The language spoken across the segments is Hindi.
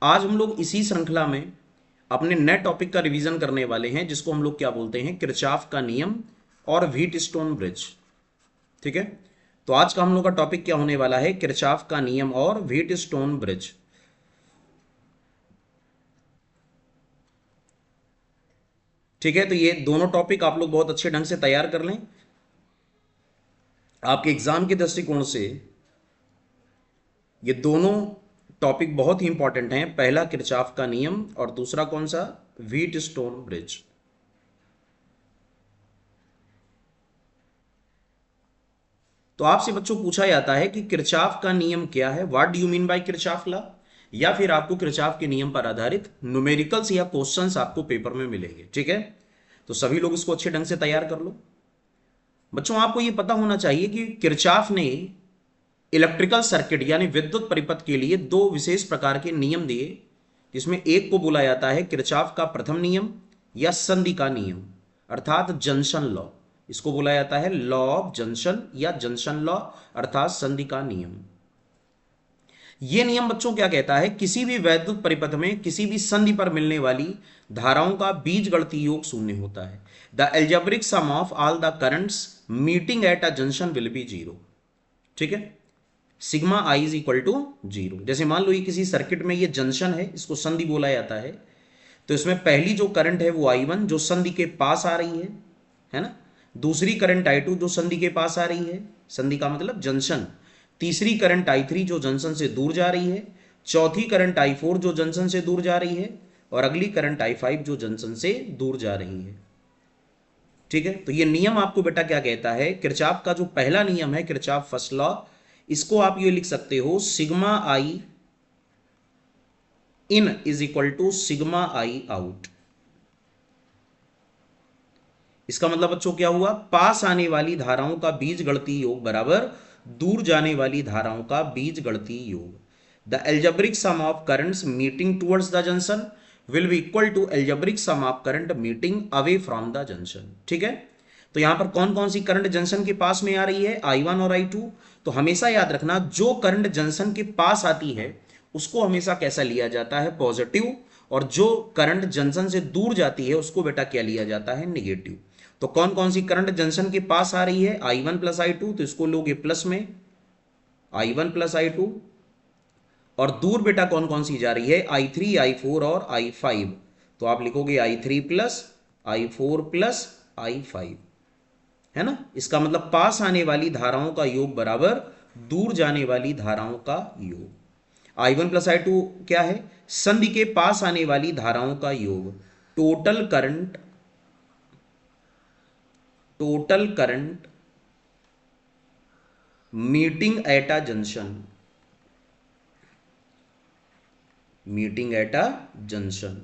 आज हम लोग इसी श्रृंखला में अपने नए टॉपिक का रिवीजन करने वाले हैं, जिसको हम लोग क्या बोलते हैं, किरचॉफ का नियम और व्हीट स्टोन ब्रिज। ठीक है। तो आज का हम लोग का टॉपिक क्या होने वाला है, किरचॉफ का नियम और व्हीट स्टोन ब्रिज। ठीक है। तो ये दोनों टॉपिक आप लोग बहुत अच्छे ढंग से तैयार कर लें। आपके एग्जाम के दृष्टिकोण से ये दोनों टॉपिक बहुत ही इंपॉर्टेंट हैं। पहला किरचॉफ का नियम और दूसरा कौन सा, व्हीट स्टोन ब्रिज। तो आपसे बच्चों पूछा जाता है कि किरचॉफ का नियम क्या है, what do you mean by Kirchhoff law, या फिर आपको किरचॉफ के नियम पर आधारित न्यूमेरिकल्स या क्वेश्चंस आपको पेपर में मिलेंगे। ठीक है। तो सभी लोग इसको अच्छे ढंग से तैयार कर लो। बच्चों आपको यह पता होना चाहिए कि किरचॉफ ने इलेक्ट्रिकल सर्किट यानी विद्युत परिपथ के लिए दो विशेष प्रकार के नियम दिए, जिसमें एक को बोला जाता है किरचॉफ का प्रथम नियम या संधि का नियम, अर्थात जंक्शन लॉ। इसको बोला जाता है लॉ ऑफ जंक्शन या जंक्शन लॉ, अर्थात संधि का नियम। यह नियम बच्चों क्या कहता है, किसी भी वैद्युत परिपथ में किसी भी संधि पर मिलने वाली धाराओं का बीजगणितीय योग शून्य होता है। The algebraic sum of all the currents meeting at a junction will be zero. ठीक है। Sigma I is equal to zero. जैसे मान लो ये किसी सर्किट में ये जंक्शन है, इसको संधि बोला जाता है। तो इसमें पहली जो करंट है वो आई वन जो संधि के पास आ रही है ना। दूसरी करंट आई टू जो संधि के पास आ रही है, संधि का मतलब जंक्शन। तीसरी करंट आई थ्री जो जंक्शन से दूर जा रही है। चौथी करंट आई फोर जो जंक्शन से दूर जा रही है। और अगली करंट आई फाइव जो जंक्शन से दूर जा रही है। ठीक है। तो ये नियम आपको बेटा क्या कहता है, किरचॉफ का जो पहला नियम है किरचॉफ फर्स्ट लॉ, इसको आप ये लिख सकते हो sigma I in is equal to sigma I out. इसका मतलब बच्चों क्या हुआ, पास आने वाली धाराओं का बीजगणितीय योग बराबर दूर जाने वाली धाराओं का बीजगणितीय योग। The algebraic sum of currents meeting towards the junction will be equal to algebraic sum of current meeting away from the junction. ठीक है। तो यहां पर कौन कौन सी करंट जंक्शन के पास में आ रही है, आई वन और आई टू। तो हमेशा याद रखना, जो करंट जंक्शन के पास आती है उसको हमेशा कैसा लिया जाता है, पॉजिटिव। और जो करंट जंक्शन से दूर जाती है उसको बेटा क्या लिया जाता है, निगेटिव। तो कौन कौन सी करंट जंक्शन के पास आ रही है, I one plus I two, तो इसको लोगे प्लस में, I one plus I two. और दूर बेटा कौन कौन सी जा रही है, आई थ्री आई फोर और आई फाइव। तो आप लिखोगे I three plus I four plus I five, है ना। इसका मतलब पास आने वाली धाराओं का योग बराबर दूर जाने वाली धाराओं का योग। I one plus I two क्या है, संधि के पास आने वाली धाराओं का योग। Total current, total current meeting at a junction, meeting at a junction.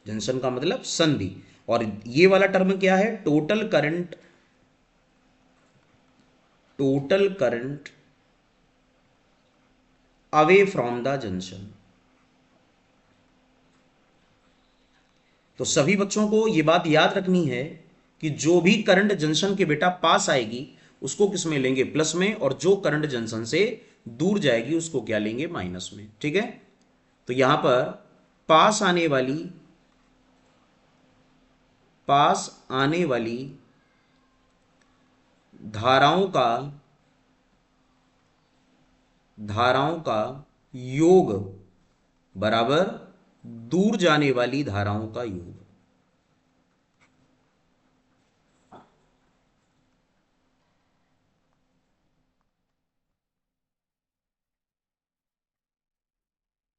Junction का मतलब संधि। और ये वाला टर्म क्या है, total current, total current away from the junction. तो सभी बच्चों को ये बात याद रखनी है कि जो भी करंट जंक्शन के बेटा पास आएगी उसको किस में लेंगे, प्लस में। और जो करंट जंक्शन से दूर जाएगी उसको क्या लेंगे, माइनस में। ठीक है। तो यहां पर पास आने वाली, पास आने वाली धाराओं का, धाराओं का योग बराबर दूर जाने वाली धाराओं का योग।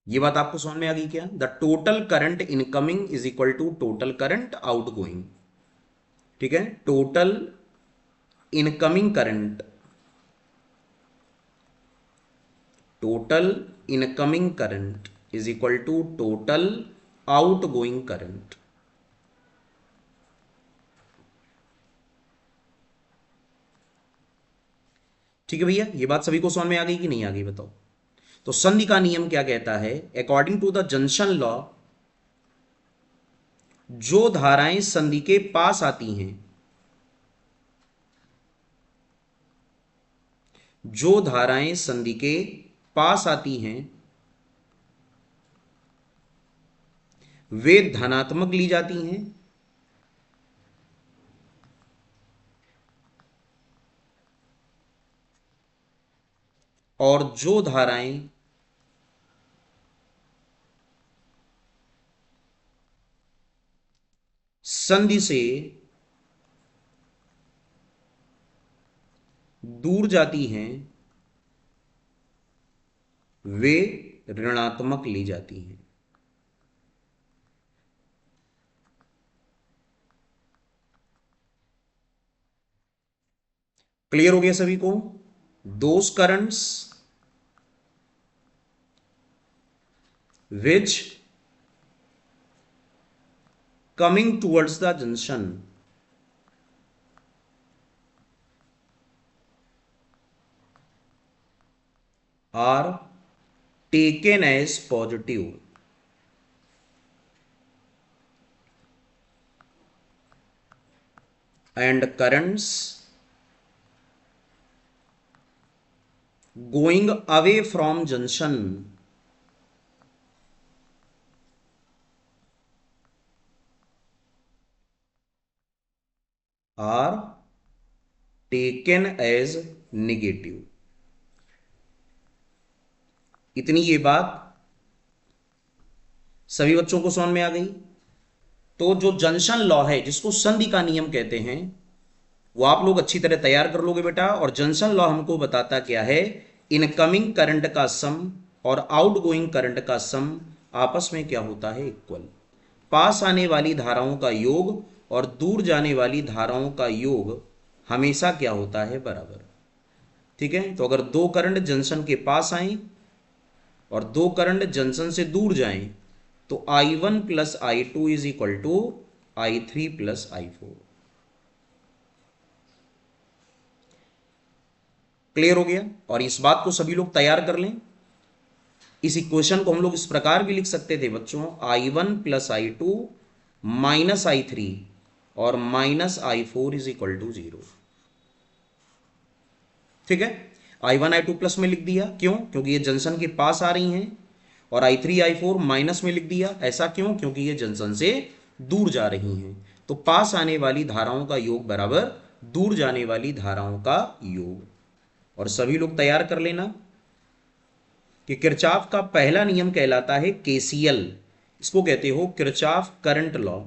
ये बात आपको समझ में आ गई क्या, the total current incoming is equal to total current outgoing. ठीक है। Total incoming current, total incoming current is equal to total outgoing current. ठीक है भैया, ये बात सभी को समझ में आ गई कि नहीं आ गई, बताओ। तो संधि का नियम क्या कहता है, according to the junction law, जो धाराएं संधि के पास आती हैं, जो धाराएं संधि के पास आती हैं वे धनात्मक ली जाती हैं, और जो धाराएं संधि से दूर जाती हैं वे ऋणात्मक ली जाती हैं। क्लियर हो गया सभी को? Those currents which coming towards the junction are taken as positive and currents going away from junction are taken as negative। इतनी ये बात सभी बच्चों को समझ में आ गई? तो जो जंक्शन लॉ है, जिसको संधि का नियम कहते हैं, वो आप लोग अच्छी तरह तैयार कर लोगे बेटा। और जंक्शन लॉ हमको बताता क्या है? इनकमिंग करंट का सम और आउटगोइंग करंट का सम आपस में क्या होता है? इक्वल। पास आने वाली धाराओं का योग और दूर जाने वाली धाराओं का योग हमेशा क्या होता है? बराबर। ठीक है, तो अगर दो करंट जंक्शन के पास आए और दो करंट जंक्शन से दूर जाएं तो I1 plus I2 is equal to I3 plus I4। Clear हो गया? और इस बात को सभी लोग तैयार कर लें। इस इक्वेशन को हम लोग इस प्रकार भी लिख सकते थे बच्चों, I1 plus I2 minus I3 और minus I4 is equal to 0। ठीक है, I1 I2 प्लस में लिख दिया, क्यों? क्योंकि ये जंक्शन के पास आ रही हैं। और I3 I4 माइनस में लिख दिया, ऐसा क्यों? क्योंकि ये जंक्शन से दूर जा रही हैं। तो पास आने वाली धाराओं का योग बराबर दूर जाने वाली धाराओं का योग। और सभी लोग तैयार कर लेना कि किरचॉफ का पहला नियम कहलाता है केसीएल। इसको कहते हो किरचॉफ करंट लॉ।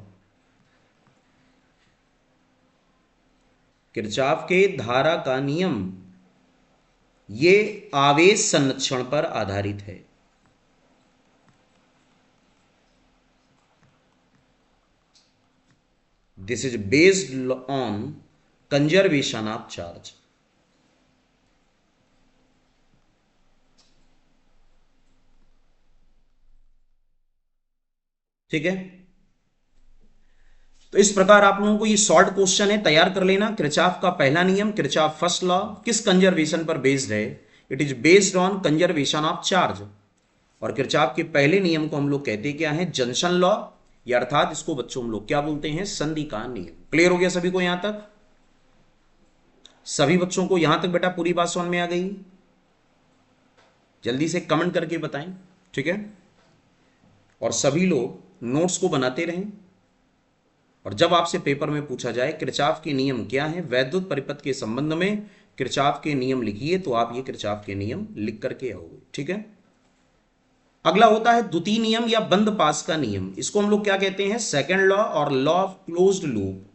किरचॉफ के धारा का नियम ये आवेश संरक्षण पर आधारित है। This is based on conservation of charge. ठीक है, तो इस प्रकार आप लोगों को ये शॉर्ट क्वेश्चन है, तैयार कर लेना। किरचॉफ का पहला नियम, किरचॉफ फर्स्ट लॉ, किस कंजर्वेशन पर बेस्ड है? It is based on conservation of charge. और किरचॉफ के पहले नियम को हम लोग कहते क्या है? जंक्शन लॉ, या अर्थात इसको बच्चों हम लोग क्या बोलते हैं? संधि का नियम। क्लियर हो गया सभी को यहां तक? सभी बच्चों को यहां तक बेटा पूरी बात समझ में आ गई? जल्दी से कमेंट करके बताएं। ठीक है, और सभी लोग नोट्स को बनाते रहें। और जब आपसे पेपर में पूछा जाए किरचॉफ के नियम क्या है वैद्युत परिपथ के संबंध में, किरचॉफ के नियम लिखिए, तो आप ये किरचॉफ के नियम लिख करके आओगे। ठीक है, अगला होता है द्वितीय नियम या बंद पास का नियम। इसको हम लोग क्या कहते हैं? सेकंड लॉ और लॉ ऑफ क्लोज्ड लूप।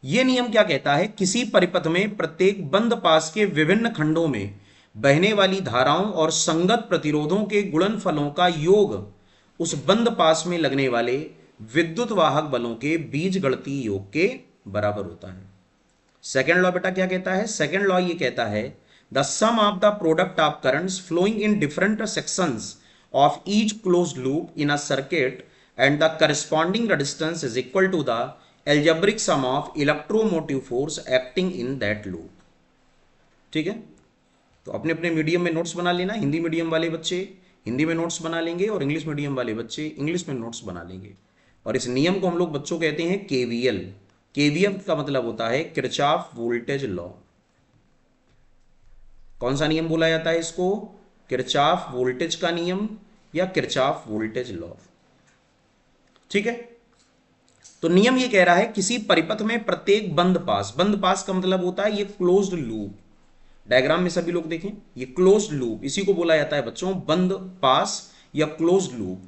यह नियम क्या कहता है? किसी परिपथ में प्रत्येक बंद पास के विभिन्न खंडों में बहने वाली धाराओं और संगत प्रतिरोधों के गुणनफलों का योग उस बंद पास में लगने वाले विद्युत वाहक बलों के बीजगणितीय योग के बराबर होता है। सेकेंड लॉ बेटा क्या कहता है? सेकेंड लॉ ये कहता है the sum of the product of currents flowing in different sections of each closed loop in a circuit and the corresponding resistance is equal to the algebraic sum of electromotive force acting in that loop. ठीक है, तो अपने अपने मीडियम में नोट्स बना लेना। हिंदी मीडियम वाले बच्चे हिंदी में नोट्स बना लेंगे और इंग्लिश मीडियम वाले बच्चे इंग्लिश में नोट्स बना लेंगे। और इस नियम को हम लोग बच्चों कहते हैं केवीएल। केवीएल का मतलब होता है किरचॉफ वोल्टेज लॉ। कौन सा नियम बोला जाता है इसको? किरचॉफ वोल्टेज का नियम या किरचॉफ वोल्टेज लॉ। ठीक है, तो नियम ये कह रहा है किसी परिपथ में प्रत्येक बंद पास का मतलब होता है ये क्लोज्ड लूप। डायग्राम में सभी लोग देखें, ये क्लोज्ड लूप, इसी को बोला जाता है बच्चों बंद पास या क्लोज्ड लूप।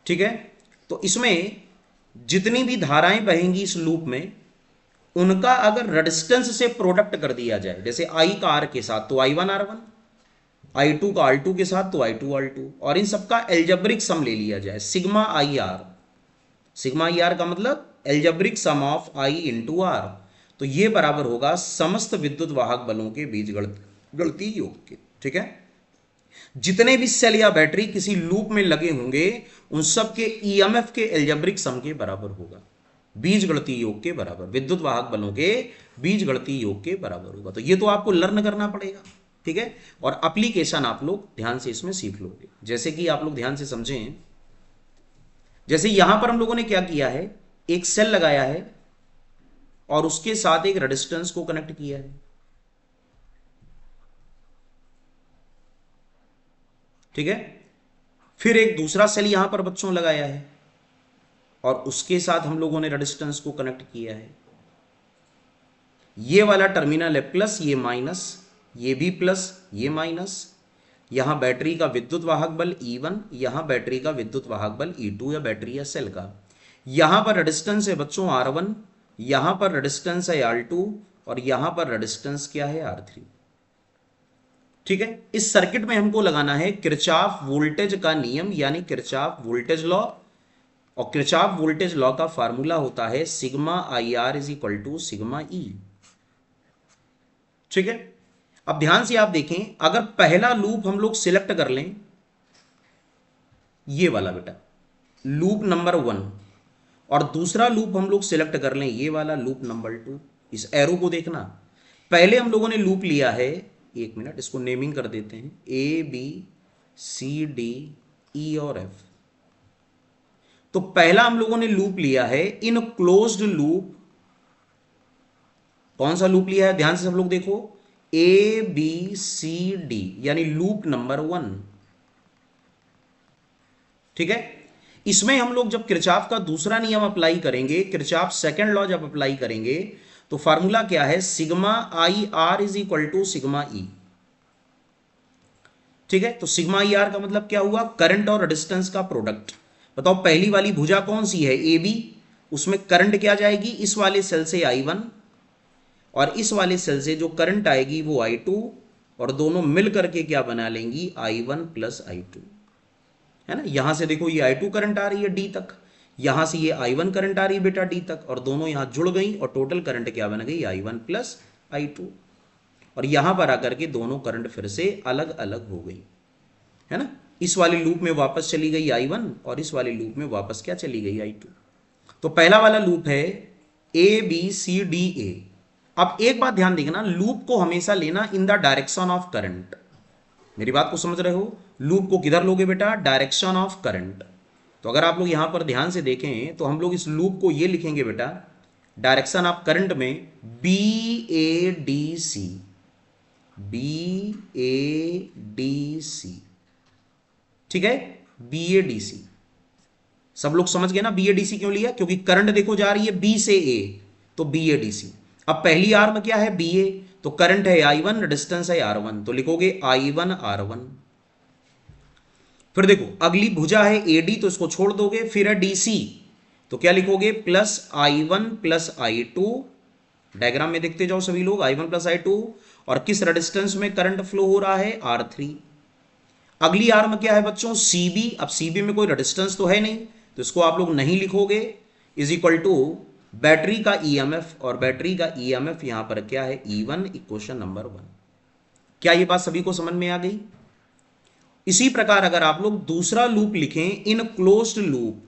ठीक है, तो इसमें जितनी भी धाराएं बहेंगी इस लूप में, उनका अगर रेजिस्टेंस से प्रोडक्ट कर दिया जाए, जैसे आई का आर के साथ तो I one R one, I two का आर टू के साथ तो आई टू आर टू, और इन सबका एल्जेब्रिक सम ले लिया जाए sigma I R. Sigma I R का मतलब algebraic sum of I into R, तो ये बराबर होगा समस्त विद्युत वाहक बलों के बीजगणित गणितीय योग के। ठीक है, जितने भी सेल या बैटरी किसी लूप में लगे होंगे उन सब के ईएमएफ के एल्जेब्रिक सम के बराबर होगा, बीजगणितीय योग के बराबर, विद्युत वाहक बलों के बीजगणितीय योग के बराबर होगा। तो ये तो आपको लर्न करना पड़ेगा। ठीक है, और एप्लीकेशन आप लोग ध्यान से इसमें सीख लोगे। जैसे कि आप लोग ध्यान से समझें, जैसे यहां पर हम लोगों ने क्या किया है, एक सेल लगाया है और उसके साथ एक रेजिस्टेंस को कनेक्ट किया है। ठीक है, फिर एक दूसरा सेल यहां पर बच्चों लगाया है और उसके साथ हम लोगों ने रेजिस्टेंस को कनेक्ट किया है। ये वाला टर्मिनल है प्लस, ये माइनस, ये भी प्लस, ये माइनस। यहां बैटरी का विद्युत वाहक बल E1, यहां बैटरी का विद्युत वाहक बल E2 या बैटरी या सेल का। यहां पर रेजिस्टेंस है बच्चों R1, यहां पर रेजिस्टेंस है R2 और यहां पर रेजिस्टेंस क्या है R3। ठीक है, इस सर्किट में हमको लगाना है किरचॉफ वोल्टेज का नियम यानी किरचॉफ वोल्टेज लॉ, और किरचॉफ वोल्टेज लॉ का फार्मूला होता है sigma I R is equal to sigma E. ठीक है, अब ध्यान से आप देखें, अगर पहला लूप हम लोग सिलेक्ट कर लें, ये वाला बेटा लूप नंबर 1, और दूसरा लूप हम लोग सिलेक्ट कर लें ये वाला लूप नंबर 2, इस एरो को देखना, पहले हम लोगों ने लूप लिया है, एक मिनट इसको नेमिंग कर देते हैं, A B C D E और एफ। तो पहला हम लोगों ने लूप लिया है इन क्लोज्ड लूप। कौन सा लूप लिया है, ध्यान से सब लोग देखो, ए बी सी डी यानी लूप नंबर 1। ठीक है, इसमें हम लोग जब किरचॉफ का दूसरा नियम अप्लाई करेंगे, किरचॉफ सेकंड लॉ जब अप्लाई करेंगे, तो फार्मूला क्या है, sigma I R is equal to sigma E. ठीक है, तो सिग्मा ई आर का मतलब क्या हुआ, करंट और रेजिस्टेंस का प्रोडक्ट। बताओ पहली वाली भुजा कौन सी है, ए बी, उसमें करंट क्या जाएगी, इस वाले सेल से I1 और इस वाले सेल से जो करंट आएगी वो I2, और दोनों मिल करके क्या बना लेंगी, I1 प्लस I2। है ना, यहां से देखो ये I2 करंट आ रही है D तक, यहां से ये I1 करंट आ रही है बेटा D तक, और दोनों यहां जुड़ गई और टोटल करंट क्या बन गई, I1 प्लस I2। और यहां पर आकर के दोनों करंट फिर से अलग अलग हो गई, है ना, इस वाले लूप में वापस चली गई I1 और इस वाले लूप में वापस क्या चली गई I2। तो पहला वाला लूप है A B C D A. अब एक बात ध्यान देखना, लूप को हमेशा लेना in the direction of current. मेरी बात को समझ रहे हो, लूप को किधर लोगे बेटा, डायरेक्शन ऑफ करंट। तो अगर आप लोग यहां पर ध्यान से देखें तो हम लोग इस लूप को ये लिखेंगे बेटा, डायरेक्शन ऑफ करंट में B A D C, B A D C. ठीक है, बी ए डी सी, सब लोग समझ गए ना, बी ए डी सी क्यों लिया, क्योंकि करंट देखो जा रही है बी से ए, तो बी ए डी सी। अब पहली आर में क्या है, बी ए, तो करंट है I1, रेजिस्टेंस है R1, तो लिखोगे I1 R1। फिर देखो अगली भुजा है AD, तो इसको छोड़ दोगे, फिर है DC, तो क्या लिखोगे, plus I1 plus I2। Diagram में देखते जाओ सभी लोग, I1 प्लस I2, और किस रेजिस्टेंस में करंट फ्लो हो रहा है, R3। अगली आर में क्या है बच्चों, CB। अब CB में कोई रेजिस्टेंस तो है नहीं, तो इसको आप लोग नहीं लिखोगे, इज इक्वल टू बैटरी का EMF, और बैटरी का EMF यहां पर क्या है, E1, इक्वेशन नंबर 1। क्या ये बात सभी को समझ में आ गई। इसी प्रकार अगर आप लोग दूसरा लूप लिखें इन क्लोज्ड लूप,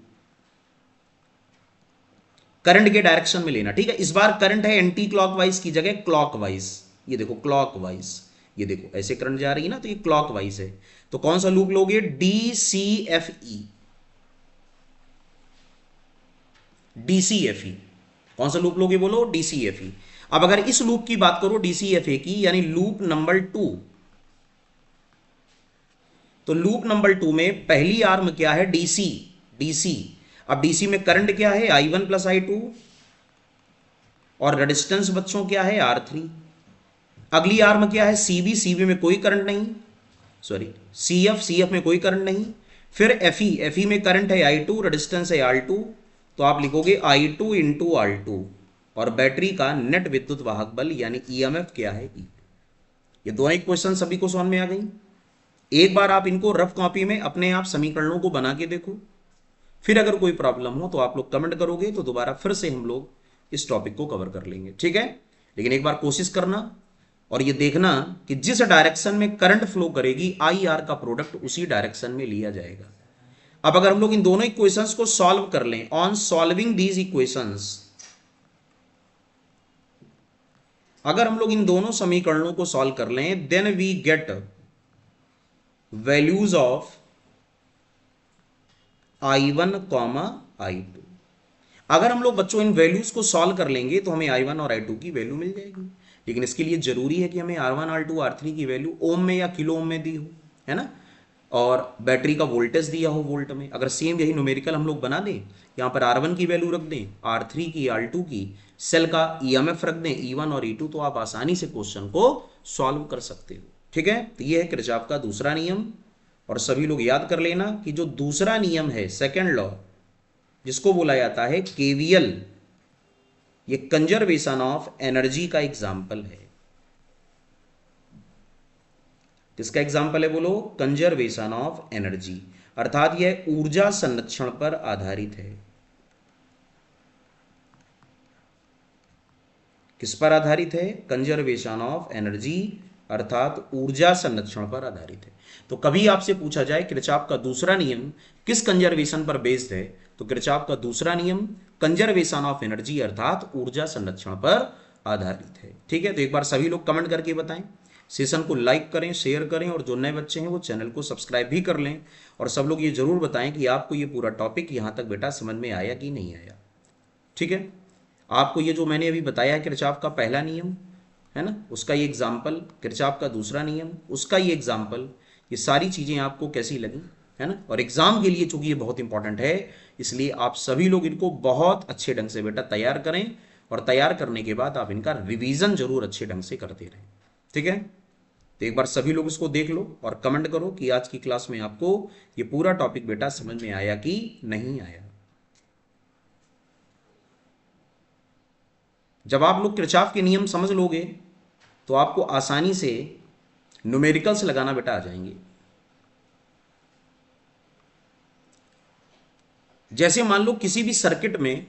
करंट के डायरेक्शन में लेना। ठीक है, इस बार करंट है एंटी क्लॉकवाइज की जगह क्लॉकवाइज, ये देखो क्लॉकवाइज, ये देखो ऐसे करंट जा रही है ना, तो ये क्लॉकवाइज है। तो कौन सा लूप लोगे, DCFE, DCFE। कौन सा लूप लोगे बोलो, DCFE। अब अगर इस लूप की बात करो DCFE की, यानी लूप नंबर 2, तो लूप नंबर 2 में पहली आर्म क्या है, डीसी। डीसी, अब डीसी में करंट क्या है, I1 प्लस I2, और रेजिस्टेंस बच्चों क्या है, R3। अगली आर्म क्या है, सीबी। सीबी में कोई करंट नहीं, सॉरी सीएफ। सीएफ में कोई करंट नहीं। फिर एफई। एफई में करंट है I2, रेजिस्टेंस है R2। तो आप लिखोगे I2 इंटू R2, और बैटरी का नेट विद्युत वाहक बल यानी ईएमएफ क्या है, E। ये दोनों इक्वेशन सभी को समझ में आ गई। एक बार आप इनको रफ कॉपी में अपने आप समीकरणों को बना के देखो, फिर अगर कोई प्रॉब्लम हो तो आप लोग कमेंट करोगे तो दोबारा फिर से हम लोग इस टॉपिक को कवर कर लेंगे, ठीक है। लेकिन एक बार कोशिश करना और ये देखना कि जिस डायरेक्शन में करंट फ्लो करेगी आई आर का प्रोडक्ट उसी डायरेक्शन में लिया जाएगा। अब अगर हम लोग इन दोनों इक्वेशंस को सॉल्व कर लें, ऑन सॉल्विंग दीज इक्वेशंस, अगर हम लोग इन दोनों समीकरणों को सॉल्व कर लें, then we get values of I1 comma I2। अगर हम लोग बच्चों इन वैल्यूज को सॉल्व कर लेंगे तो हमें I1 और I2 की वैल्यू मिल जाएगी। लेकिन इसके लिए जरूरी है कि हमें R1 R2 R3 की वैल्यू ओम में या किलो ओम में दी हो, है ना, और बैटरी का वोल्टेज दिया हो वोल्ट में। अगर सेम यही न्यूमेरिकल हम लोग बना दें, यहाँ पर R1 की वैल्यू रख दें, R3 की, R2 की, सेल का EMF रख दें E1 और E2, तो आप आसानी से क्वेश्चन को सॉल्व कर सकते हो, ठीक है। तो ये है किरचॉफ का दूसरा नियम। और सभी लोग याद कर लेना कि जो दूसरा नियम है, सेकेंड लॉ, जिसको बोला जाता है केवीएल, ये कंजर्वेशन ऑफ एनर्जी का एग्जाम्पल है। किसका एग्जाम्पल है बोलो, कंजर्वेशन ऑफ एनर्जी, अर्थात यह ऊर्जा संरक्षण पर आधारित है। किस पर आधारित है, कंजर्वेशन ऑफ एनर्जी, अर्थात ऊर्जा संरक्षण पर आधारित है। तो कभी आपसे पूछा जाए किरचॉफ का दूसरा नियम किस कंजर्वेशन पर बेस्ड है, तो किरचॉफ का दूसरा नियम कंजर्वेशन ऑफ एनर्जी अर्थात ऊर्जा संरक्षण पर आधारित है, ठीक है। तो एक बार सभी लोग कमेंट करके बताएं, सेशन को लाइक करें, शेयर करें, और जो नए बच्चे हैं वो चैनल को सब्सक्राइब भी कर लें। और सब लोग ये जरूर बताएं कि आपको ये पूरा टॉपिक यहाँ तक बेटा समझ में आया कि नहीं आया, ठीक है। आपको ये जो मैंने अभी बताया है किरचॉफ का पहला नियम है ना, उसका ये एग्जाम्पल, किरचॉफ का दूसरा नियम, उसका ये एग्जाम्पल, ये सारी चीज़ें आपको कैसी लगी, है ना। और एग्जाम के लिए चूंकि ये बहुत इंपॉर्टेंट है, इसलिए आप सभी लोग इनको बहुत अच्छे ढंग से बेटा तैयार करें, और तैयार करने के बाद आप इनका रिवीजन जरूर अच्छे ढंग से करते रहें, ठीक है। तो एक बार सभी लोग इसको देख लो और कमेंट करो कि आज की क्लास में आपको ये पूरा टॉपिक बेटा समझ में आया कि नहीं आया। जब आप लोग किरचॉफ के नियम समझ लोगे तो आपको आसानी से न्यूमेरिकल्स लगाना बेटा आ जाएंगे। जैसे मान लो किसी भी सर्किट में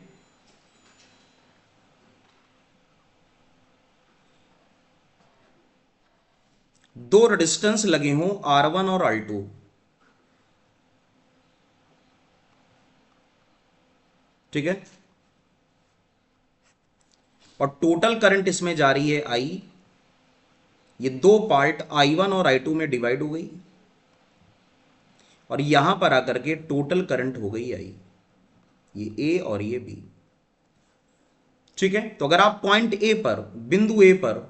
दो रेजिस्टेंस लगे हों, R1 और R2, ठीक है, और टोटल करंट इसमें जा रही है I। ये दो पार्ट I1 और I2 में डिवाइड हो गई, और यहां पर आकर के टोटल करंट हो गई I, ये A और ये B, ठीक है। तो अगर आप पॉइंट A पर, बिंदु A पर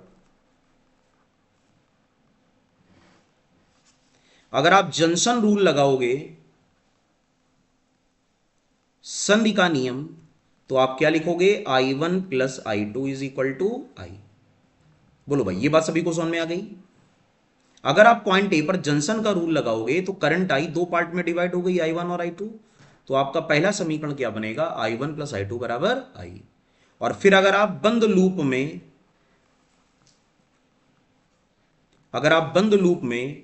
अगर आप जंक्शन रूल लगाओगे, संधि का नियम, तो आप क्या लिखोगे, I1 plus I2 is equal to I। बोलो भाई, ये बात सभी को समझ में आ गई। अगर आप पॉइंट ए पर जंक्शन का रूल लगाओगे तो करंट I दो पार्ट में डिवाइड हो गई, I1 और I2, तो आपका पहला समीकरण क्या बनेगा, I1 प्लस I2 बराबर I। और फिर अगर आप बंद लूप में, अगर आप बंद लूप में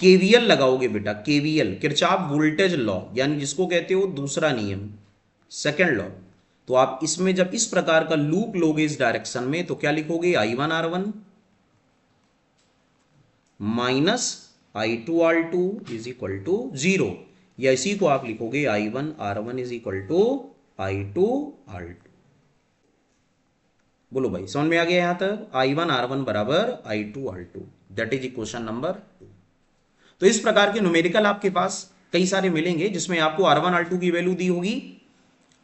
केवीएल लगाओगे बेटा, केवीएल, किरचॉफ वोल्टेज लॉ, यानी जिसको कहते हो दूसरा नियम, सेकेंड लॉ, तो आप इसमें जब इस प्रकार का लूप लोगे इस डायरेक्शन में, तो क्या लिखोगे, I1 R1 minus I2 R2 is equal to 0, या इसी को आप लिखोगे I1 R1 is equal to I2 R2। बोलो भाई, समझ में आ गया यहां तक, I1 R1 बराबर I2 R2, that is equation number 2। तो इस प्रकार के न्यूमेरिकल आपके पास कई सारे मिलेंगे जिसमें आपको R1 R2 की वैल्यू दी होगी,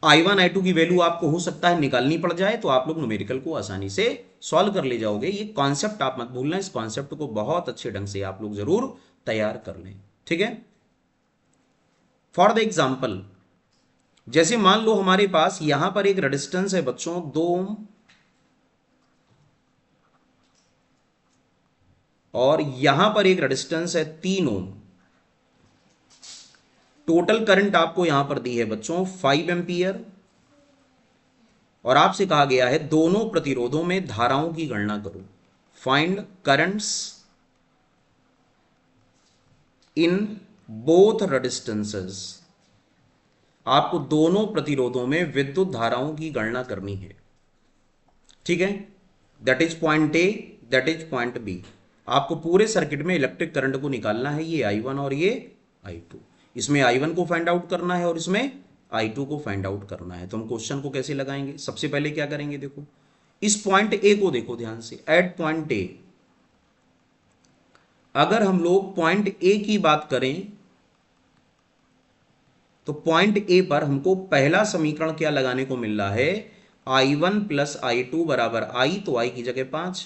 I1 I2 की वैल्यू आपको हो सकता है निकालनी पड़ जाए, तो आप लोग न्यूमेरिकल को आसानी से सॉल्व कर ले जाओगे। ये कॉन्सेप्ट आप मत भूलना, इस कॉन्सेप्ट को बहुत अच्छे ढंग से आप लोग जरूर तैयार कर लें, ठीक है। फॉर द एग्जाम्पल, जैसे मान लो हमारे पास यहां पर एक रेजिस्टेंस है बच्चों 2 ओम, और यहां पर एक रेजिस्टेंस है 3 ओम। टोटल करंट आपको यहां पर दी है बच्चों 5 एम्पियर, और आपसे कहा गया है दोनों प्रतिरोधों में धाराओं की गणना करो। Find currents in both resistances. आपको दोनों प्रतिरोधों में विद्युत धाराओं की गणना करनी है, ठीक है। That is point A, that is point B. आपको पूरे सर्किट में इलेक्ट्रिक करंट को निकालना है, ये I1 और ये I2। इसमें I1 को फाइंड आउट करना है और इसमें I2 को फाइंड आउट करना है। तो हम क्वेश्चन को कैसे लगाएंगे? सबसे पहले क्या करेंगे, देखो इस पॉइंट ए को देखो ध्यान से, एट पॉइंट ए। अगर हम लोग पॉइंट ए की बात करें तो पॉइंट ए पर हमको पहला समीकरण क्या लगाने को मिल रहा है, I1 प्लस I2 बराबर I, तो I की जगह 5,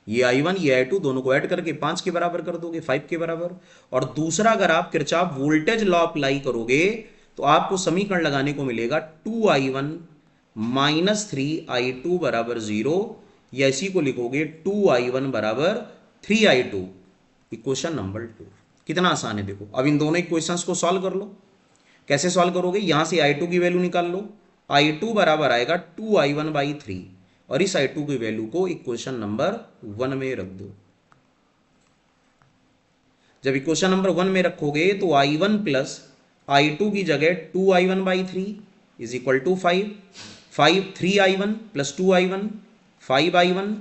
ये I1 ये I2 दोनों को ऐड करके 5 के बराबर कर दोगे, 5 के बराबर। और दूसरा, अगर आप किरचॉफ वोल्टेज लॉ अप्लाई करोगे तो आपको समीकरण लगाने को मिलेगा 2I1 माइनस 3I2 बराबर 0, या इसी को लिखोगे 2I1 बराबर 3I2, इक्वेशन नंबर 2। कितना आसान है देखो। अब इन दोनों इक्वेशंस को सॉल्व कर लो। कैसे सॉल्व करोगे? यहां से I2 की वैल्यू निकाल लो। I2 बराबर आएगा 2I1 बाई 3, और इस I2 की वैल्यू को इक्वेशन नंबर 1 में रख दो। जब इक्वेशन नंबर 1 में रखोगे तो I1 प्लस I2 की जगह 2I1 by 3 is equal to 5, 3I1 plus 2I1 5I1,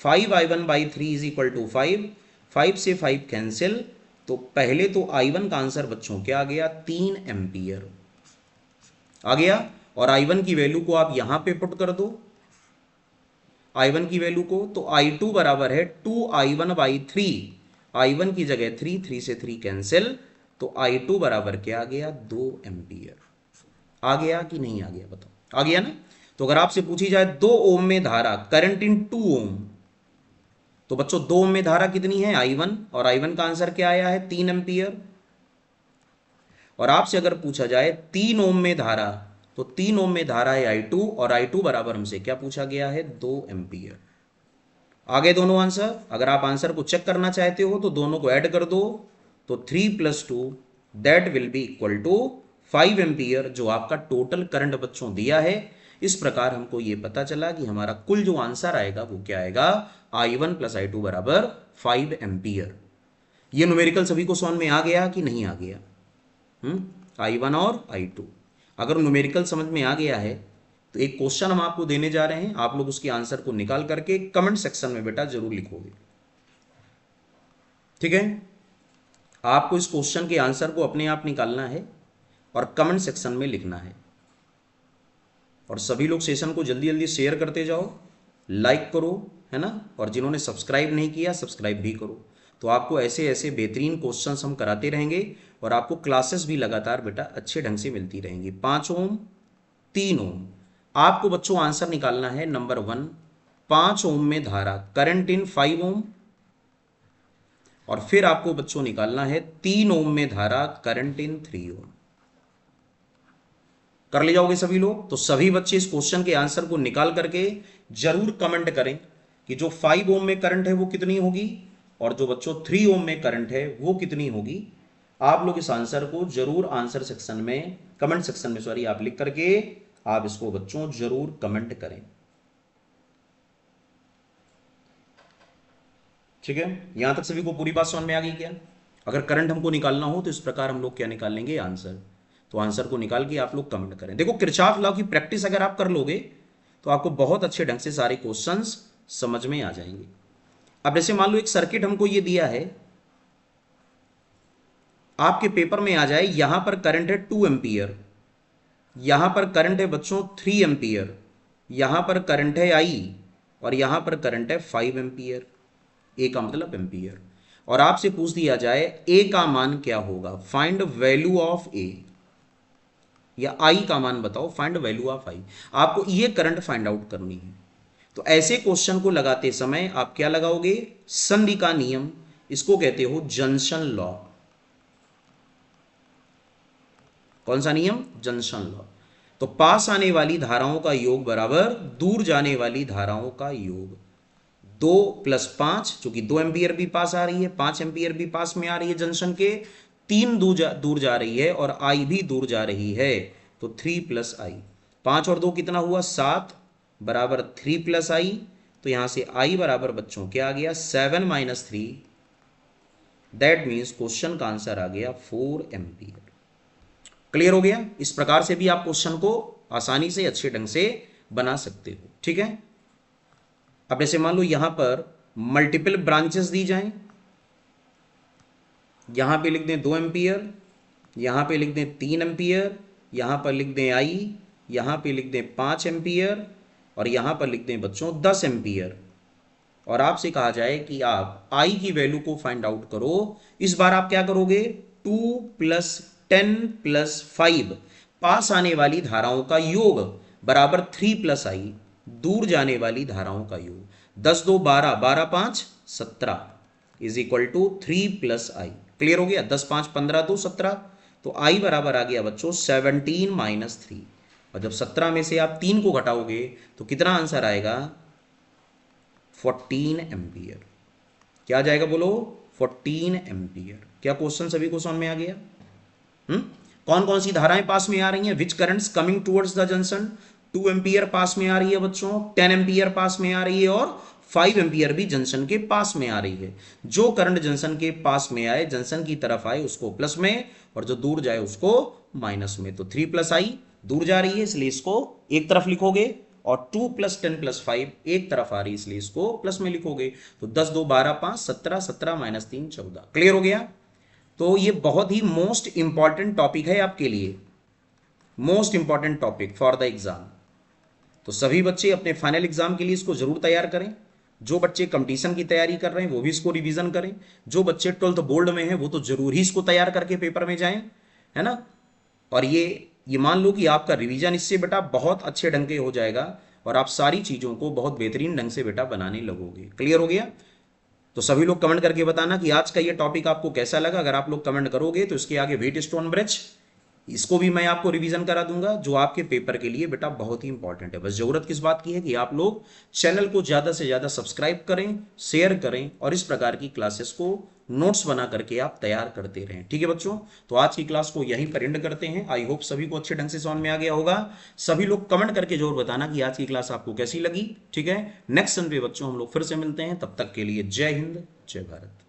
5I1 by 3 is equal to 5, 5 से 5 कैंसिल। तो पहले तो I1 का आंसर बच्चों क्या आ गया, 3 एम्पियर आ गया। और I1 की वैल्यू को आप यहां पे पुट कर दो, I1 की वैल्यू को, तो I2 बराबर है 2I1 बाई 3, I1 की जगह 3, 3 से 3 कैंसिल, तो I2 बराबर क्या आ गया, 2 एम्पियर। आ गया कि नहीं आ गया बताओ? आ गया ना। तो अगर आपसे पूछी जाए 2 ओम में धारा, करंट इन 2 ओम, तो बच्चों 2 ओम में धारा कितनी है, I1, और I1 का आंसर क्या आया है, 3 एम्पियर। और आपसे अगर पूछा जाए 3 ओम में धारा, तो 3 ओम में धारा है I2, और I2 बराबर हमसे क्या पूछा गया है, 2 एम्पियर। आ गए दोनों आंसर। अगर आप आंसर को चेक करना चाहते हो तो दोनों को ऐड कर दो, तो 3 + 2 that will be equal to 5 ampere, जो आपका टोटल करंट बच्चों दिया है। इस प्रकार हमको ये पता चला कि हमारा कुल जो आंसर आएगा वो क्या आएगा, I1 + I2 बराबर 5 एम्पियर। ये न्यूमेरिकल सभी को समझ में आ गया कि नहीं आ गया? I1 और I2। अगर न्यूमेरिकल समझ में आ गया है तो एक क्वेश्चन हम आपको देने जा रहे हैं, आप लोग उसके आंसर को निकाल करके कमेंट सेक्शन में बेटा जरूर लिखोगे, ठीक है। आपको इस क्वेश्चन के आंसर को अपने आप निकालना है और कमेंट सेक्शन में लिखना है। और सभी लोग सेशन को जल्दी जल्दी शेयर करते जाओ, लाइक करो, है ना। और जिन्होंने सब्सक्राइब नहीं किया सब्सक्राइब भी करो। तो आपको ऐसे ऐसे बेहतरीन क्वेश्चंस हम कराते रहेंगे, और आपको क्लासेस भी लगातार बेटा अच्छे ढंग से मिलती रहेंगी। 5 ओम, 3 ओम, आपको बच्चों आंसर निकालना है नंबर 1, 5 ओम में धारा, करंट इन 5 ओम, और फिर आपको बच्चों निकालना है 3 ओम में धारा, करंट इन 3 ओम। कर ले जाओगे सभी लोग? तो सभी बच्चे इस क्वेश्चन के आंसर को निकाल करके जरूर कमेंट करें कि जो 5 ओम में करंट है वो कितनी होगी, और जो बच्चों 3 ओम में करंट है वो कितनी होगी। आप लोग इस आंसर को जरूर आंसर सेक्शन में, कमेंट सेक्शन में सॉरी, आप लिख करके आप इसको बच्चों जरूर कमेंट करें, ठीक है। यहां तक सभी को पूरी बात समझ में आ गई क्या? अगर करंट हमको निकालना हो तो इस प्रकार हम लोग क्या निकाल लेंगे, आंसर। तो आंसर को निकाल के आप लोग कमेंट करें। देखो किरचॉफ लॉ की प्रैक्टिस अगर आप कर लोगे तो आपको बहुत अच्छे ढंग से सारे क्वेश्चंस समझ में आ जाएंगे। अब जैसे मान लो एक सर्किट हमको ये दिया है, आपके पेपर में आ जाए, यहां पर करंट है 2 एम्पियर, यहां पर करंट है बच्चों 3 एम्पियर, यहां पर करंट है I, और यहां पर करंट है 5 एम्पियर, ए का मतलब एम्पियर। और आपसे पूछ दिया जाए ए का मान क्या होगा, फाइंड वैल्यू ऑफ ए, या आई का मान बताओ, फाइंड वैल्यू ऑफ आई। आपको ये करंट फाइंड आउट करनी है। तो ऐसे क्वेश्चन को लगाते समय आप क्या लगाओगे, संधि का नियम, इसको कहते हो जंक्शन लॉ। कौन सा नियम? Junction law. तो पास आने वाली धाराओं का योग बराबर दूर जाने वाली धाराओं का योग। 2 + 5, चूंकि 2 एम्पियर भी पास आ रही है, 5 एम्पियर भी पास में आ रही है जंक्शन के, 3 दूर जा रही है और आई भी दूर जा रही है, तो 3 + I। 5 और 2 कितना हुआ? 7 बराबर 3 + I। तो यहां से I बराबर बच्चों क्या आ गया? 7 - 3। दैट मीन्स क्वेश्चन का आंसर आ गया 4 एम्पियर। क्लियर हो गया? इस प्रकार से भी आप क्वेश्चन को आसानी से अच्छे ढंग से बना सकते हो। ठीक है, अब जैसे मान लो यहां पर मल्टीपल ब्रांचेस दी जाएं, यहां पे लिख दें 2 एम्पियर, यहां पे लिख दें 3 एम्पियर, यहां पर लिख दें I, यहां पे लिख दें 5 एम्पियर और यहां पर लिख दें बच्चों 10 एम्पियर, और आपसे कहा जाए कि आप I की वैल्यू को फाइंड आउट करो। इस बार आप क्या करोगे? 2 + 10 + 5 पास आने वाली धाराओं का योग बराबर 3 + I दूर जाने वाली धाराओं का योग। 10 2 12, 12 5 17 is equal to 3 + I। Clear हो गया? 10 5 15 2 17, तो I बराबर आ गया बच्चों 17 - 3। और जब 17 में से आप 3 को घटाओगे तो कितना आंसर आएगा? 14 एम्पियर। क्या आ जाएगा बोलो? 14 एम्पियर। क्या क्वेश्चन सभी को समझ में आ गया? कौन कौन सी धाराएं पास में आ रही हैं? Which currents coming towards the junction? 2 ampere पास में आ रही है बच्चों, 10 एम्पियर पास में आ रही है और 5 एम्पियर भी जंक्शन के पास में आ रही है। जो करंट जंक्शन के पास में आए, जंक्शन की तरफ आए, उसको प्लस में, और जो दूर जाए उसको माइनस में। तो 3 + I दूर जा रही है इसलिए इसको एक तरफ लिखोगे, और 2 + 10 + 5 एक तरफ आ रही है इसलिए इसको प्लस में लिखोगे। तो 10 2 12 5 17, 17 - 3 14। क्लियर हो गया? तो ये बहुत ही मोस्ट इंपॉर्टेंट टॉपिक है आपके लिए, most important topic for the exam. तो सभी बच्चे अपने फाइनल एग्जाम के लिए इसको जरूर तैयार करें। जो बच्चे कंपटीशन की तैयारी कर रहे हैं वो भी इसको रिवीजन करें। जो बच्चे 12th बोर्ड में हैं वो तो जरूर ही इसको तैयार करके पेपर में जाएं, है ना। और ये मान लो कि आपका रिवीजन इससे बेटा बहुत अच्छे ढंग के हो जाएगा और आप सारी चीज़ों को बहुत बेहतरीन ढंग से बेटा बनाने लगोगे। क्लियर हो गया? तो सभी लोग कमेंट करके बताना कि आज का ये टॉपिक आपको कैसा लगा। अगर आप लोग कमेंट करोगे तो इसके आगे वेट स्टोन ब्रिज, इसको भी मैं आपको रिवीजन करा दूंगा, जो आपके पेपर के लिए बेटा बहुत ही इंपॉर्टेंट है। बस जरूरत किस बात की है कि आप लोग चैनल को ज़्यादा से ज़्यादा सब्सक्राइब करें, शेयर करें और इस प्रकार की क्लासेस को नोट्स बना करके आप तैयार करते रहें। ठीक है बच्चों, तो आज की क्लास को यहीं पर एंड करते हैं। आई होप सभी को अच्छे ढंग से समझ में आ गया होगा। सभी लोग कमेंट करके जरूर बताना कि आज की क्लास आपको कैसी लगी। ठीक है, नेक्स्ट संडे बच्चों हम लोग फिर से मिलते हैं। तब तक के लिए जय हिंद, जय भारत।